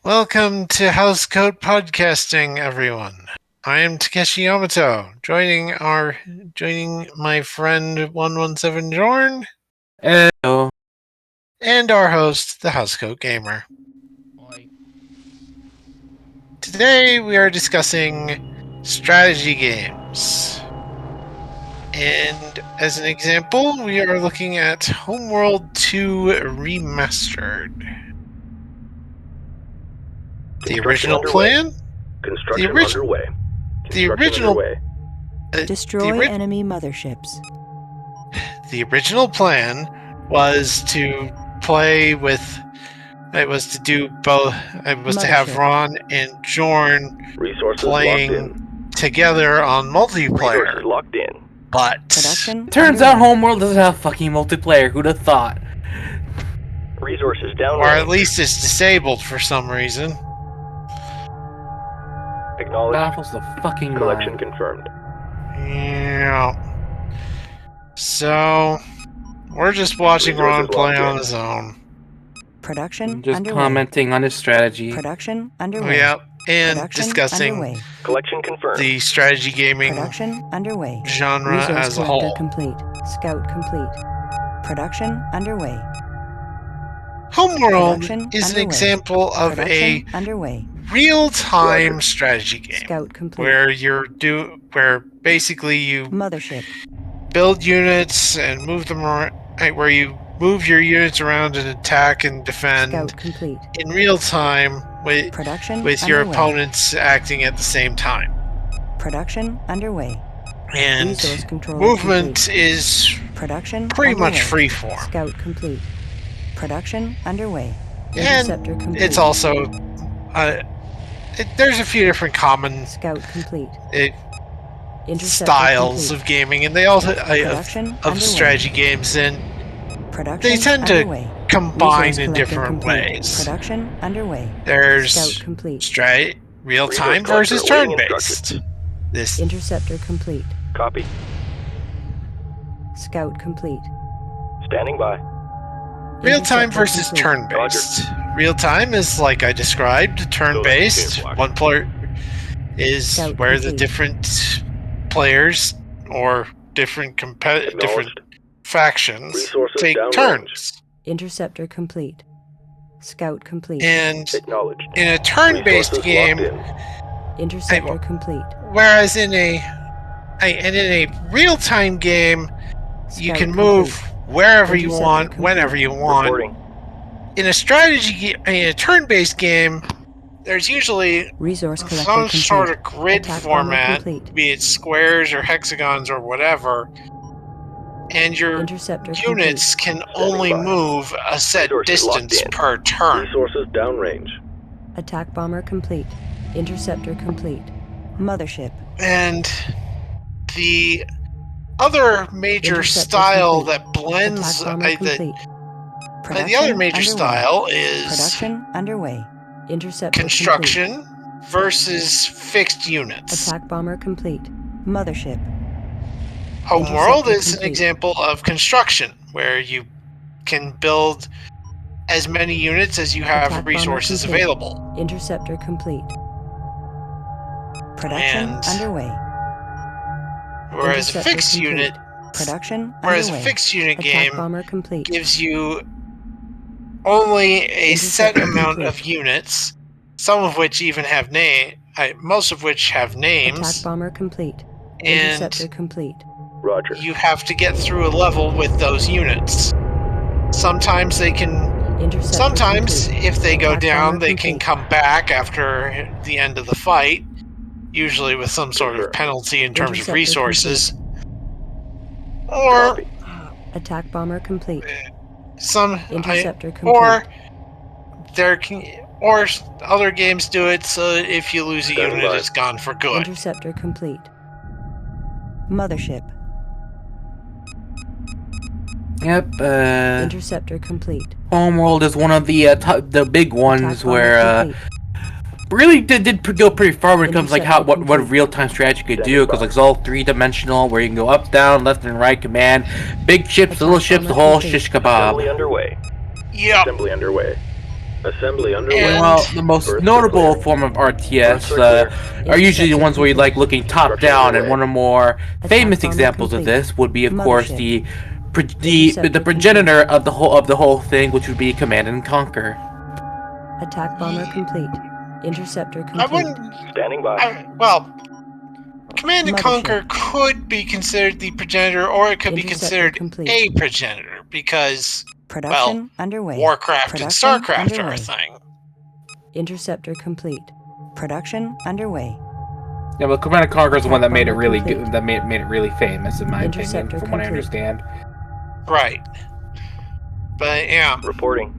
Welcome to Housecoat Podcasting, everyone. I am Takeshi Yamato, joining my friend 117 Jorn Hello. and our host, the Housecoat Gamer. Today we are discussing strategy games. And as an example, we are looking at Homeworld 2 Remastered. The original plan? Construction underway. Destroy enemy motherships. The original plan was to play with. It was to do both. It was to have Ron and Jorn playing together on multiplayer. Locked in. But Turns out Homeworld doesn't have fucking multiplayer. Who'd have thought? Resources down. Or at least it's disabled for some reason. Acknowledged. Baffles the fucking Collection mind. confirmed. Yeah. So we're just watching Ron play on his own. Production Just underway. commenting on his strategy. Production underway. Yep. And Production discussing underway. Collection confirmed. the strategy gaming Production underway. genre Resource as a collector whole. complete. Scout complete. Production underway. Homeworld Production is an underway. example of Production underway. real-time strategy game Scout complete. where basically you Mothership. build units and move them around, where you move your units around and attack and defend Scout complete. in real time with Production your underway. opponents acting at the same time. Production underway. And Resource control movement complete. is Production pretty underway. much free form. Scout complete. Production underway. And Interceptor complete. it's also there's a few different common Scout complete. Interceptor styles complete. of gaming, and they also Production of underway. strategy games, and Production they tend to underway. combine Resource in collector different complete. ways. Production underway. There's Scout complete. real-time Resource versus collector awaiting turn-based. This Interceptor complete. Copy. Scout complete. Standing by. real-time Interceptor versus complete. turn-based. Real-time is like I described. Turn-based, Block. one player is Scout where the complete. different players or different Acknowledged. factions Resources take downrange. turns. Interceptor complete. Scout complete. And Acknowledged. in a turn-based Resources game, locked in. Interceptor complete. whereas in a real-time game, you Scout can complete. move wherever you Interceptor want, complete. whenever you want. Reporting. In a in a turn-based game, there's usually Resource collector some complete. sort of grid Attack bomber format, complete. be it squares or hexagons or whatever, and your Interceptor units can only by. move a set Resources locked distance in. per turn. Resources downrange. complete. Attack bomber complete. Interceptor complete. Mothership. And the other major Interceptor style complete. that blends Attack bomber complete. the other Production major underway. style is Production underway. Interceptor construction versus fixed complete. units. Attack bomber complete. Mothership. Homeworld Interceptor is an complete. example of construction, where you can build as many units as you have Attack bomber resources complete. available. Interceptor complete. Production And underway. Whereas a Interceptor fixed complete. unit, Production whereas a underway. fixed unit Attack game bomber complete. gives you only a set Interceptor amount complete. of units, some of which even have most of which have Attack names, bomber complete. and Interceptor complete. Roger. you have to get through a level with those units. Sometimes they can. Interceptor Sometimes, complete. if they go Attack down, bomber they can complete. come back after the end of the fight, usually with some sort of Confirmed. penalty in terms of Interceptor resources. Or Copy. Attack bomber complete. Interceptor complete. or or other games do it so that if you lose a Standing unit, by. it's gone for good. Interceptor complete. Mothership. Yep. Interceptor complete. Homeworld is one of the the big ones Attack bomber where complete. really did go pretty far when it comes like how Interceptor what complete. real-time strategy could Standing do, because by. like it's all three-dimensional where you can go up, down, left, and right command, big ships, Attack little ships, the bomber whole complete. shish Assembly kebab. underway. Yep. Assembly underway. Assembly underway. Well, the most Earth notable clear. form of RTS Earth are usually the ones where you're like looking top Construction down, and underway. one of the more famous bomber examples of complete. this would be, of course, Mothership. the Interceptor progenitor of the whole thing, which would be Command and Conquer. Attack bomber complete. Interceptor I complete. wouldn't. Standing by. Well, Command and Mothership. Conquer could be considered the progenitor, or it could be Interceptor considered complete. a progenitor, because, Production well, underway. Warcraft and Production Starcraft are underway. a thing. Interceptor complete. Production underway. Yeah, but Command and Conquer is the one that Attack made it bomber really complete. good, that made it really famous, in my opinion, Interceptor from what I complete. understand. Right. But yeah, Reporting.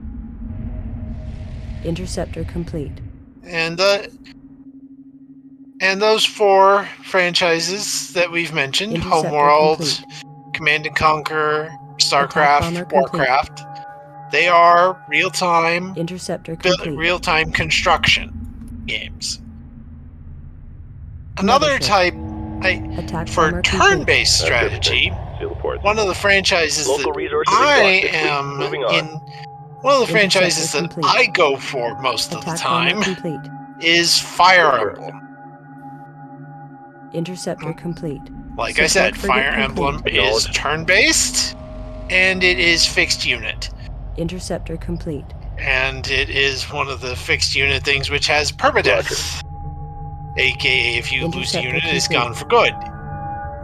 Interceptor complete. and those 4 franchises that we've mentioned: Interceptor Homeworld, complete. Command and Conquer, bomber Starcraft, complete. Warcraft. They are real-time Interceptor complete. real-time construction games. Another Mothership. type Attack for bomber turn-based strategy. Seal the ports. One of the franchises Local that resources I exhausted. am Moving on. in, one of the Interceptor franchises that complete. I go for most of the Attack time bomber complete. is Fire Confirmed. Emblem. Interceptor complete. Like I Support said, frigate Fire complete. Emblem is Acknowledged. turn-based, and it is fixed unit. Interceptor complete. And it is one of the fixed unit things which has permadeath. AKA, if you lose a Interceptor unit, it's complete. gone for good.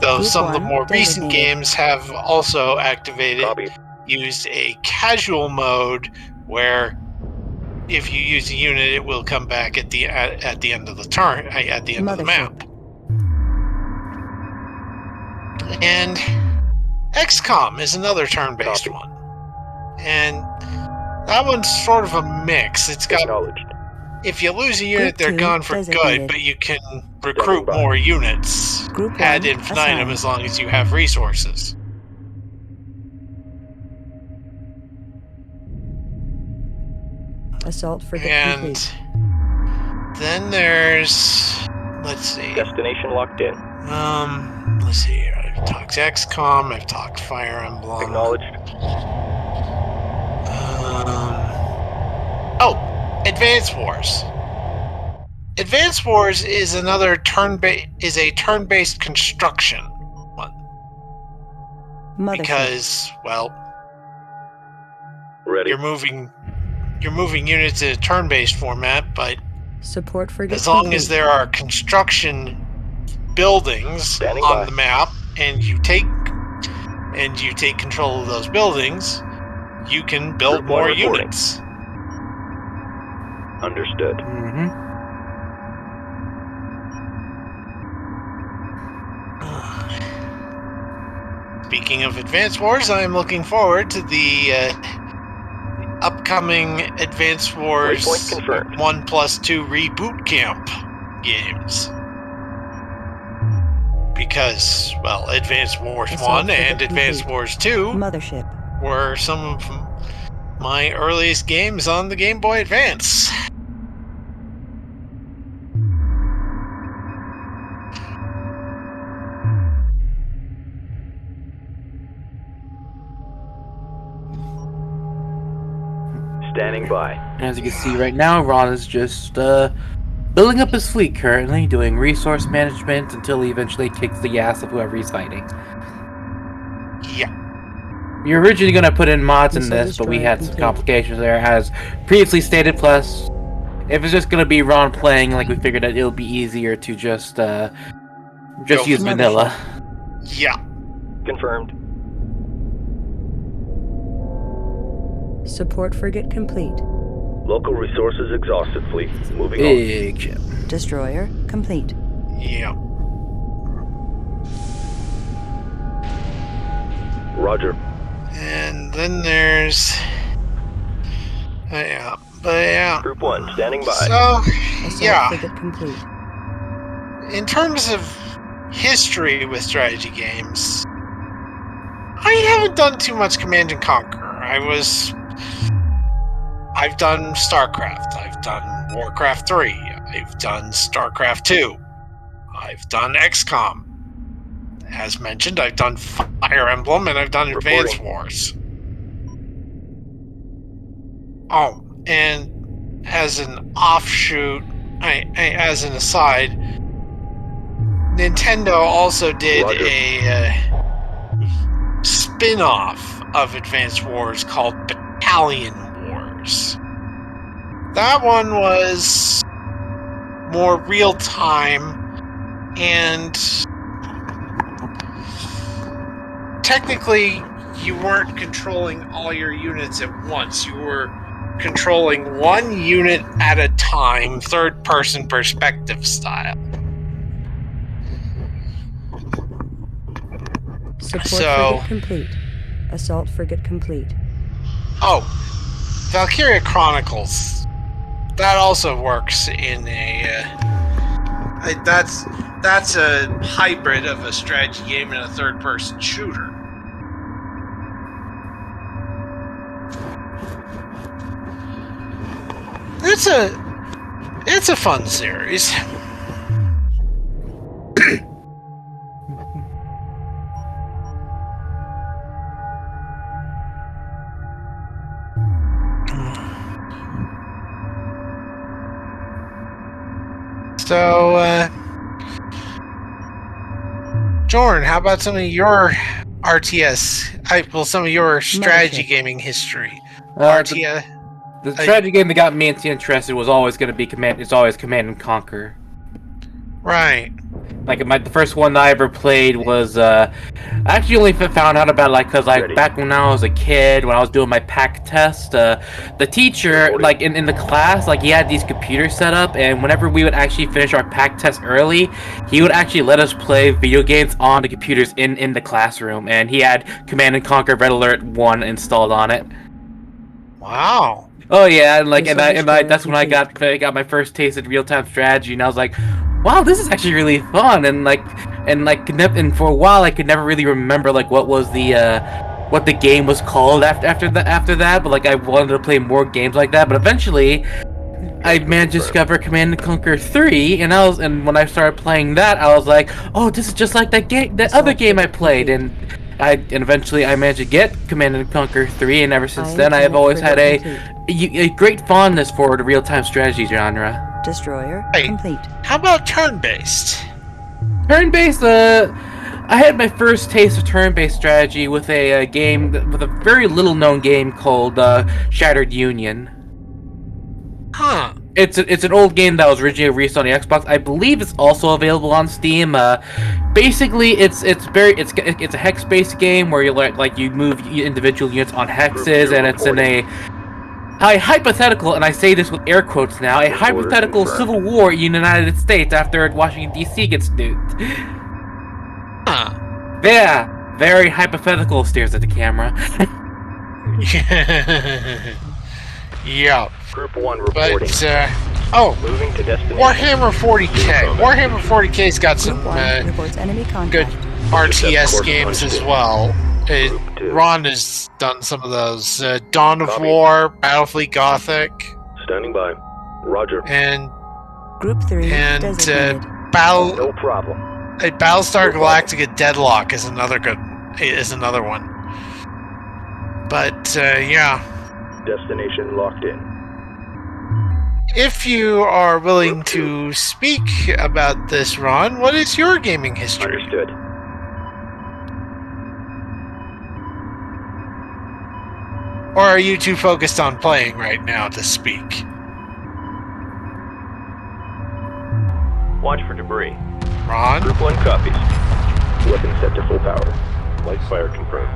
Though Group some of the 1 more recent designated. games have also activated, Copy. used a casual mode where if you use a unit, it will come back at the end of the turn, at the end of the map. And XCOM is another turn-based Copy. one, and that one's sort of a mix. It's got, Acknowledged. if you lose a unit, Group they're 2 gone for designated. good, but you can recruit by. more units Group ad 1 infinitum assigned. as long as you have resources. Assault frigate And complete. then there's, let's see, Destination locked in. let's see here. I've talked XCOM, I've talked Fire Emblem. Acknowledged. Advance Wars. Advance Wars is another turn-based construction one, Mothership. because, well, Ready. you're moving units in a turn-based format, but Support frigate as long complete. as there are construction buildings Standing on by. the map, and you take control of those buildings, you can build Group 1 more reporting. units. Understood. Mm-hmm. Speaking of Advance Wars, I am looking forward to the upcoming Advance Wars Waypoint confirmed. 1+2 reboot camp games. Because, well, Advance Wars Assault 1 frigate and Advance complete. Wars 2 Mothership. were some of my earliest games on the Game Boy Advance. Standing by. As you can see right now, Ron is just building up his fleet currently, doing resource management until he eventually kicks the ass of whoever he's fighting. Yeah. We were originally going to put in mods in Missile this, but we destroyer had some complete. complications there, as previously stated. Plus, if it's just going to be Ron playing, like, we figured that it'll be easier to just Go use for vanilla. Yeah. Confirmed. Support frigate complete. Local resources exhausted, fleet. Moving Big ship. Destroyer complete. Yeah. on. Roger. And then there's... yeah. But yeah. Group 1 standing by. So, Assault yeah. frigate complete. In terms of history with strategy games, I haven't done too much Command and Conquer. I've done StarCraft, I've done Warcraft 3, I've done StarCraft 2, I've done XCOM. As mentioned, I've done Fire Emblem, and I've done Advance Reporting. Wars. Oh, and as an offshoot, as an aside, Nintendo also did Roger. a spin-off of Advance Wars called Battalion Wars. That one was more real-time, and technically you weren't controlling all your units at once. You were controlling one unit at a time, third-person perspective style. Support frigate complete. Assault frigate complete. Oh, Valkyria Chronicles. That also works in a. That's a hybrid of a strategy game and a third-person shooter. It's a fun series. So, Jordan, how about some of your RTS? Some of your strategy gaming history. RTS. The strategy game that got me interested was always going to be Command and Conquer. Right. Like the first one I ever played was I actually only found out about because back when I was a kid, when I was doing my pack test, the teacher in the class he had these computers set up, and whenever we would actually finish our pack test early, he would actually let us play video games on the computers in the classroom, and he had Command and Conquer Red Alert 1 installed on it. Wow. Oh yeah, and that's when I got my first taste of real-time strategy, and I was like, wow, this is actually really fun, and for a while I could never really remember what was what the game was called after that, but I wanted to play more games like that. But eventually, I managed to discover Command and Conquer 3, and when I started playing that, I was like, oh, this is just like that other game I played, and eventually I managed to get Command and Conquer 3, and ever since then I have always had a great fondness for the real-time strategy genre. Destroyer complete. How about turn-based? Turn-based, I had my first taste of turn-based strategy with a very little-known game called Shattered Union. Huh. It's an old game that was originally released on the Xbox. I believe it's also available on Steam. Basically, it's a hex-based game where you move individual units on hexes, and it's in a hypothetical, and I say this with air quotes now, a hypothetical civil war in the United States after Washington D.C. gets nuked. Huh. Yeah, very hypothetical. Stares at the camera. Yeah. Group 1 reporting. But, moving to destination. Warhammer 40k. Warhammer 40k's got some good RTS games as well. Ron has done some of those. Dawn of War, Battlefleet Gothic. Standing by. Roger. And Group 3 and designated. No problem. Battlestar Galactica Deadlock is another one. But yeah. Destination locked in. If you are willing to speak about this, Ron, what is your gaming history? Understood. Or are you too focused on playing right now to speak? Watch for debris. Ron? Group 1 copies. Weapon set to full power. Light fire confirmed.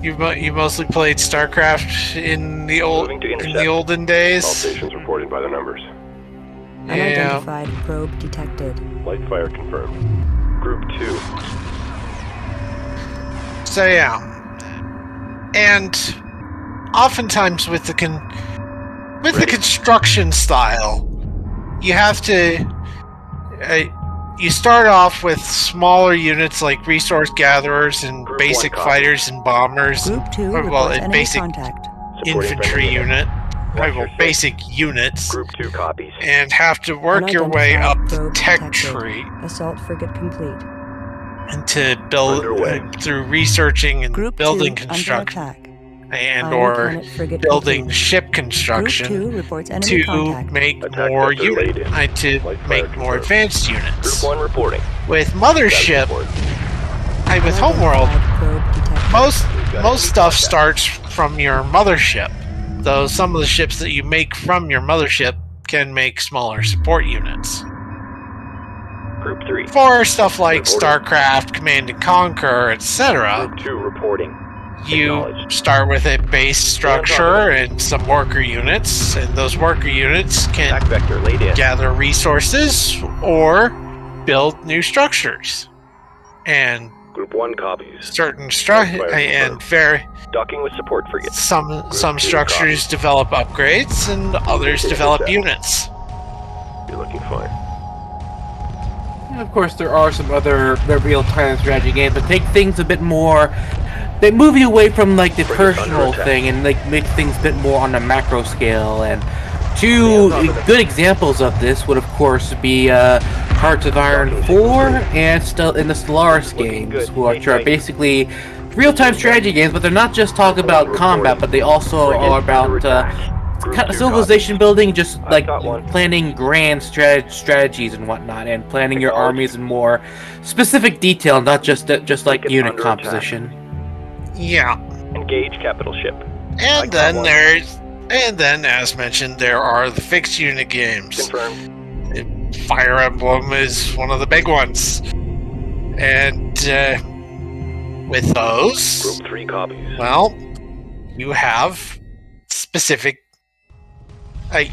You mostly played StarCraft in the olden days. All stations reporting by the numbers. Unidentified probe detected. Light fire confirmed. Group 2. So yeah, and oftentimes with the construction style, you have to. You start off with smaller units like resource gatherers and Group basic 1 fighters and bombers. Group 2 Well, reports and enemy basic contact. infantry unit. Watch your Basic units. Group 2 copies. And have to work your way up Unidentified the probe tech detected. tree Assault frigate complete. and to build Underway. through researching and Group building 2 construction under attack. and Iron or Planet frigate building complete. ship Group construction 2 reports enemy to contact. make Attack more vector laid in. to Light fire make more confirmed. advanced Group units. 1 reporting. With Status Mothership, report. with Homeworld, Unidentified probe detected. most stuff starts from your mothership, though some of the ships that you make from your mothership can make smaller support units. Group 3. For stuff like Reporting. StarCraft, Command and Conquer, etc., Group 2 reporting. you Acknowledged. start with a base structure and some worker units, and those worker units can Attack vector laid in. gather resources or build new structures. And Group 1 copies. certain Docking with support frigate. some two structures develop upgrades and others develop units. You're looking fine. And of course, there are some other real-time strategy games that take things a bit more. They move you away from like the personal thing and like make things a bit more on a macro scale. And two good examples of this would, of course, be Hearts of Iron 4 and the Stellaris games, which are basically real-time strategy games, but they're not just talking about combat, but they also are about kind of civilization building, just like planning grand strategies and whatnot, and planning your armies in more specific detail, not just like unit composition. Yeah. Engage capital ship. And then as mentioned, there are the fixed unit games. Confirmed. Fire Emblem is one of the big ones. And with those, Group 3 copies. well, you have specific.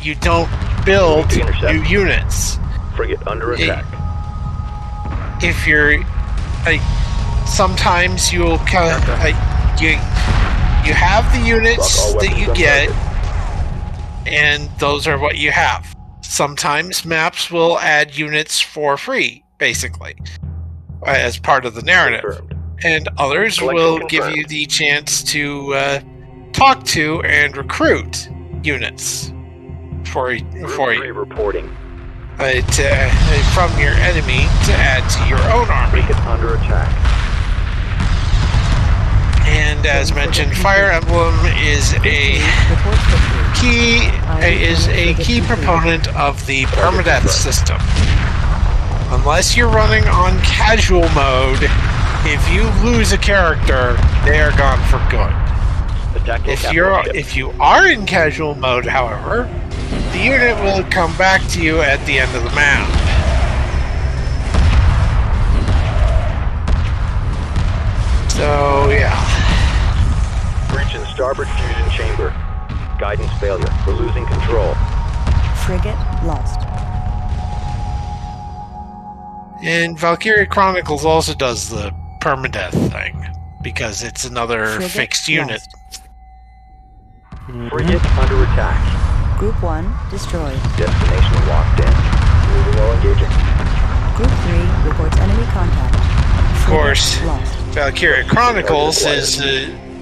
You don't build new units. Frigate under attack. If you're, sometimes you'll you have the units that you get, and those are what you have. Sometimes maps will add units for free, basically, as part of the narrative. Confirmed. And others will give you the chance to talk to and recruit units for Group 3 reporting. from your enemy to add to your own army. Frigate under attack. And as mentioned, Fire Emblem is a key proponent of the permadeath system. Unless you're running on casual mode, if you lose a character, they are gone for good. If you are in casual mode, however, the unit will come back to you at the end of the map. So yeah. Breach in starboard fusion chamber. Guidance failure. We're losing control. Frigate lost. And Valkyria Chronicles also does the permadeath thing, because it's another Frigate fixed unit. Frigate under attack. Group 1 destroyed. Destination locked in. Moving while engaging. Group 3 reports enemy contact. Of course, lost. Valkyria Chronicles is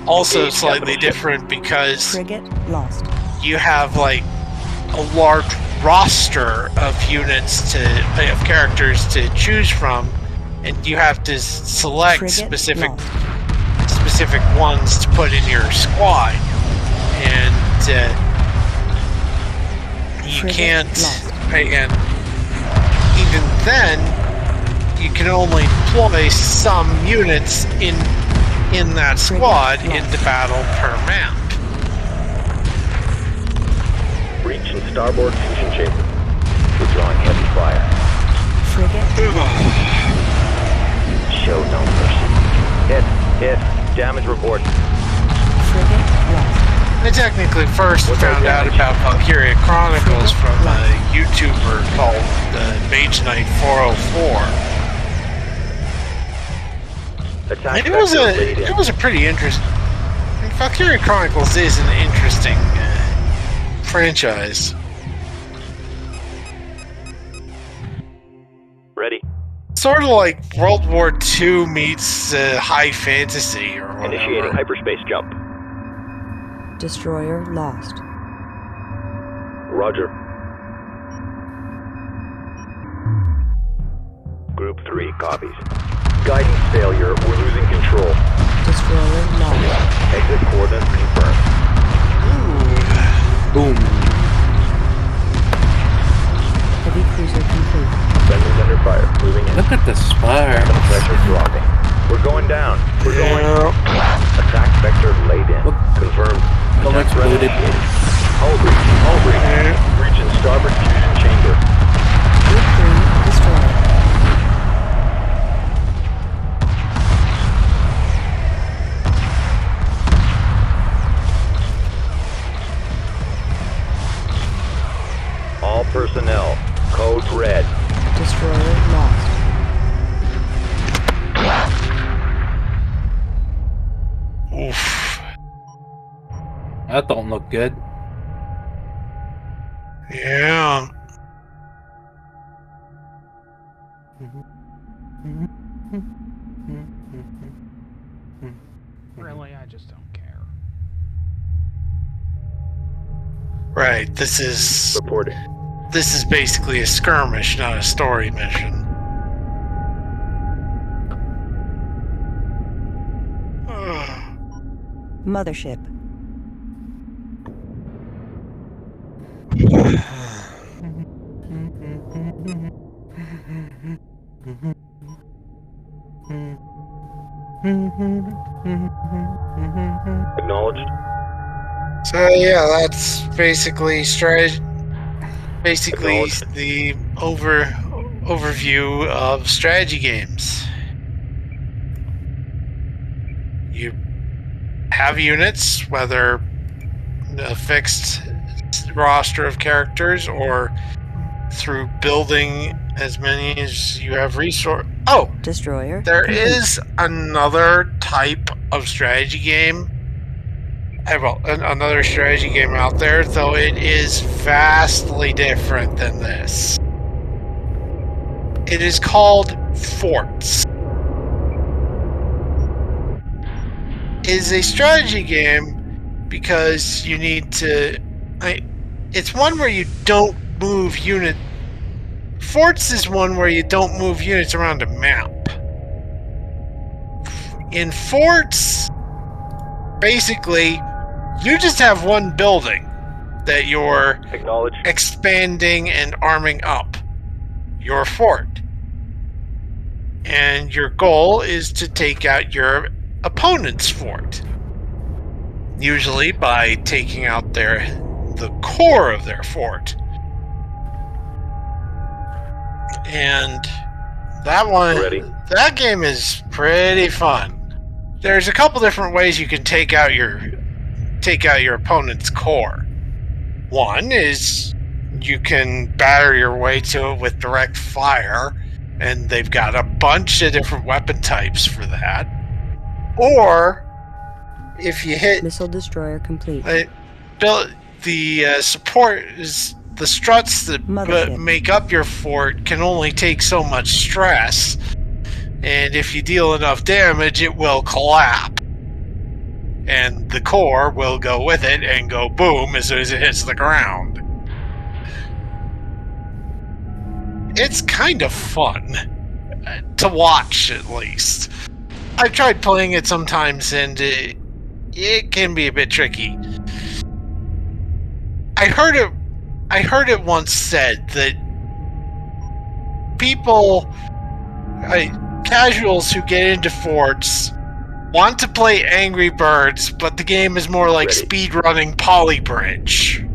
also slightly different because Frigate lost. you have like a large roster of units of characters to choose from, and you have to select Frigate specific lost. ones to put in your squad, and you Frigate can't. lost. And even then, you can only deploy some units in that squad into battle per map. Breach in starboard fusion chamber. Withdrawing heavy fire. Frigate Show no mercy. Hit. Damage report. frigate lost. I technically first What's our found out damage? about Valkyria Chronicles from a YouTuber called Mage Knight 404. Attack It was vector laid in. it was a pretty interesting. Valkyria Chronicles is an interesting franchise. Ready. Sort of like World War II meets high fantasy or whatever. Initiating hyperspace jump. Destroyer lost. Roger. Group 3 copies. Guidance failure. We're losing control. Destroyer lost. Exit coordinates confirmed. personnel. Code red. Destroyer lost. Oof. That don't look good. Yeah. Really, I just don't care. Right. This is Reporting. basically a skirmish, not a story mission. Mothership. Acknowledged. So yeah, that's basically Acknowledged. the overview of strategy games. You have units, whether a fixed roster of characters or through building as many as you have resource. Oh, Destroyer there complete. is another type of strategy game. Another strategy game out there, though it is vastly different than this. It is called Forts. It is a strategy game because you need to. It's one where you don't move unit. Forts is one where you don't move units around a map. In Forts, basically, you just have one building that you're Acknowledged. expanding and arming up. Your fort. And your goal is to take out your opponent's fort. Usually by taking out the core of their fort. And Ready. that game is pretty fun. There's a couple different ways you can take out your opponent's core. One is you can batter your way to it with direct fire, and they've got a bunch of different weapon types for that. Or if you hit Missile destroyer complete. the support is the struts that Mothership. make up your fort can only take so much stress, and if you deal enough damage, it will collapse. And the core will go with it and go boom as soon as it hits the ground. It's kind of fun to watch, at least. I've tried playing it sometimes, and it can be a bit tricky. I heard it once said that casuals who get into forts want to play Angry Birds, but the game is more like Ready. speedrunning Polybridge.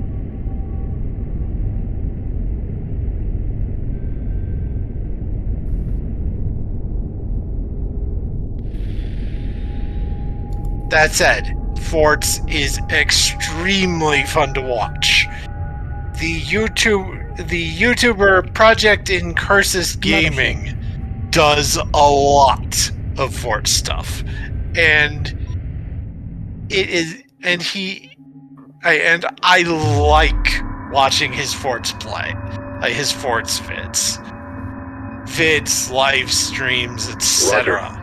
That said, Forts is extremely fun to watch. The YouTuber Project in Cursus Gaming does a lot of Fort stuff, and I like watching his Forts play, his Forts vids, live streams, etc.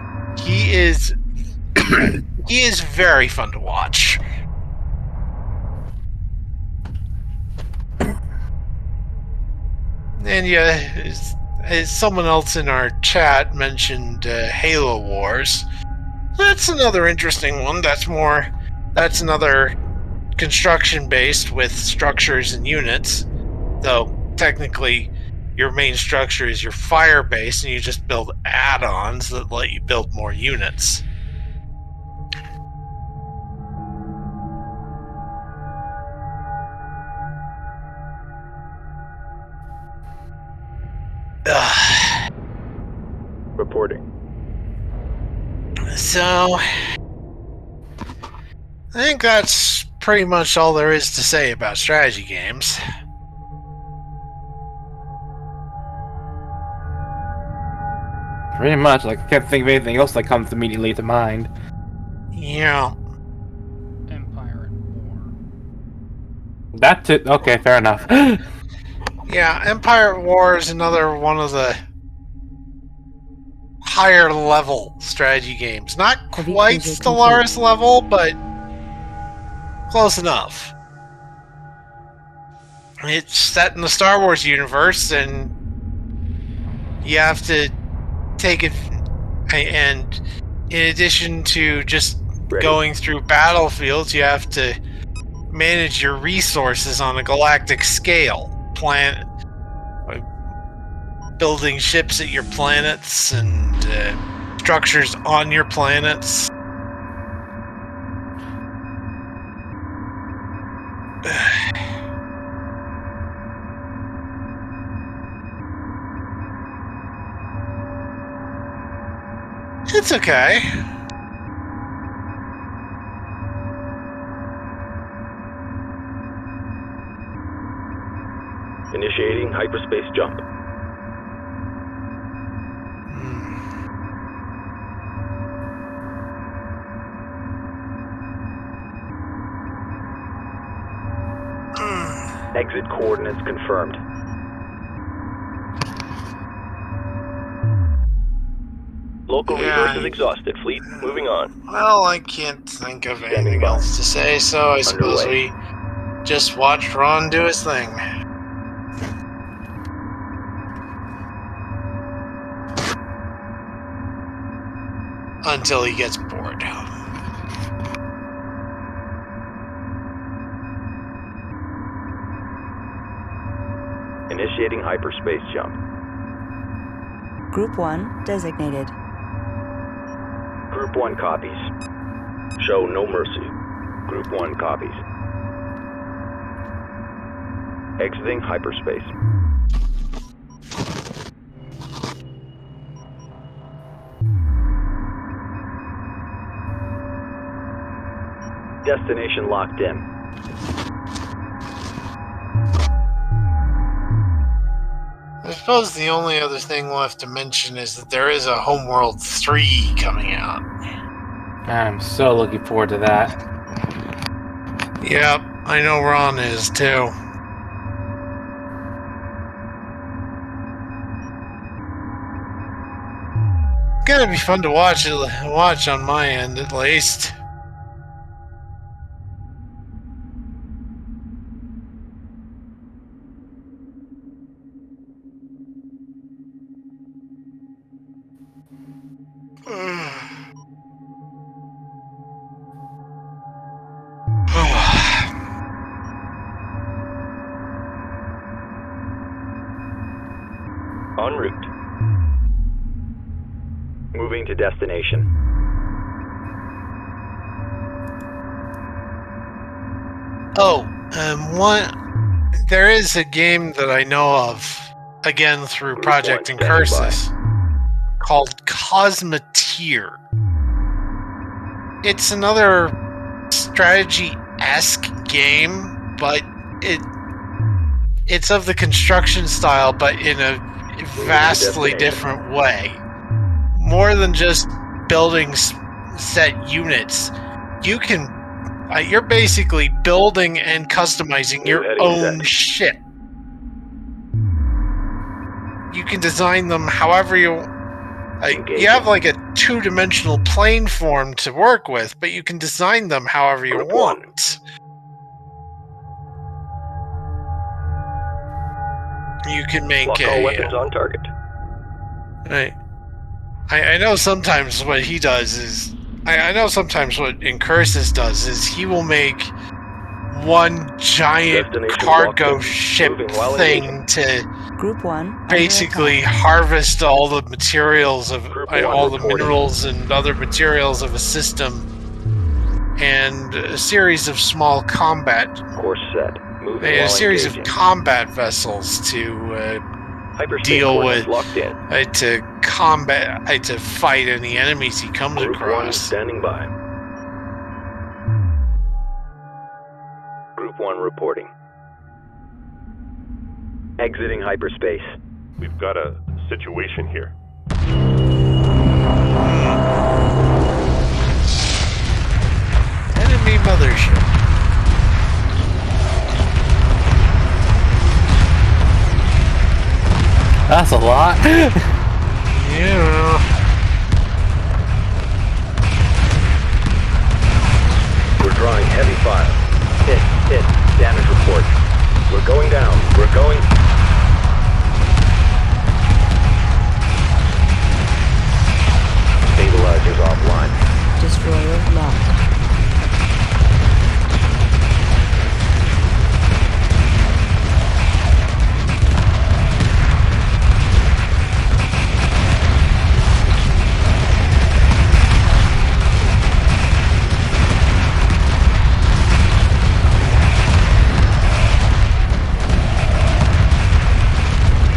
He is very fun to watch. And yeah, as someone else in our chat mentioned Halo Wars. That's another interesting one. That's another construction based with structures and units. Though technically your main structure is your fire base and you just build add-ons that let you build more units. Reporting. So, I think that's pretty much all there is to say about strategy games. Pretty much. Like, I can't think of anything else that comes immediately to mind. Yeah. Empire and War. That's it. Okay, fair enough. Yeah, Empire at War is another one of the higher level strategy games. Not Heavy quite cruiser Stellaris level, but close enough. It's set in the Star Wars universe, and you have to take it. And in addition to just going through battlefields, you have to manage your resources on a galactic scale. Building ships at your planets and structures on your planets. It's okay. Initiating hyperspace jump. Exit coordinates confirmed. Local resources exhausted. Fleet, moving on. Well, I can't think of anything else to say, so I suppose we just watched Ron do his thing. Until he gets bored. Initiating hyperspace jump. Group 1 designated. Group 1 copies. Show no mercy. Group 1 copies. Exiting hyperspace. Destination locked in. I suppose the only other thing left to mention is that there is a Homeworld 3 coming out. I'm so looking forward to that. Yep, I know Ron is too. Gonna be fun to watch on my end at least. En route. Moving to destination. There is a game that I know of, again through Project Group 1 standing Incursus, called Cosmeteer. It's another strategy-esque game, but it's of the construction style, but in a vastly different way. More than just building set units, you're basically building and customizing your own ship. You can design them however you have like a two-dimensional plane form to work with, but you can design them however you want. You can make all weapons on target. I know sometimes what he does is I know sometimes what Incursus does is he will make one giant cargo ship thing to Group 1 basically harvest all the materials of all the minerals and other materials of a system, and a series of small combat a series of combat vessels to deal with to fight any enemies he comes across. Standing by. Group 1 reporting. Exiting hyperspace. We've got a situation here. enemy mothership. That's a lot. Yeah. We're drawing heavy fire. Hit, damage report. We're going down. We're going... Stabilizers offline. Destroyer lost.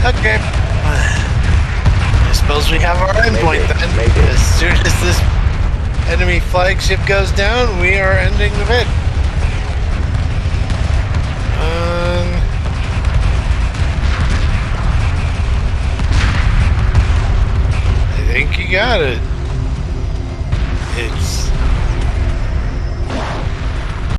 Okay. I suppose we have our endpoint then. Maybe. As soon as this enemy flagship goes down, we are ending the vid. I think you got it.